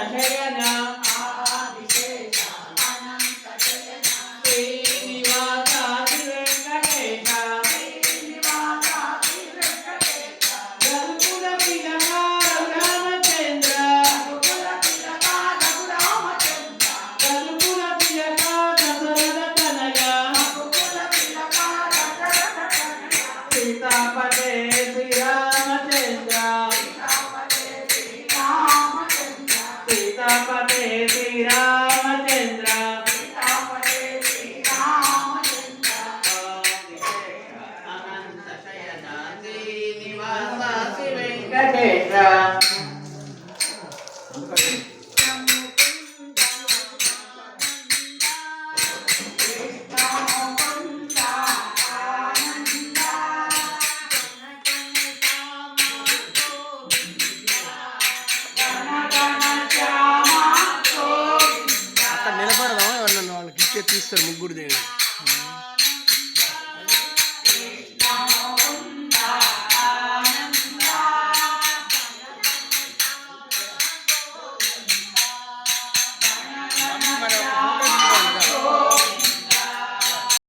శయన శ్రీనివాస వెంకటేశ గరుకుల తిలక రామచంద్ర గరుకుల తిలక దశరథ తనయ సీతాపతే శ్రీరామచంద్ర సీతాపతే శ్రీరామచంద్ర అనంత శయన శ్రీనివాస వెంకటేశ అక్కడ నిలబడదాం ఎవరన్నా వాళ్ళకి ఇచ్చే తీస్తారు ముగ్గురు దేని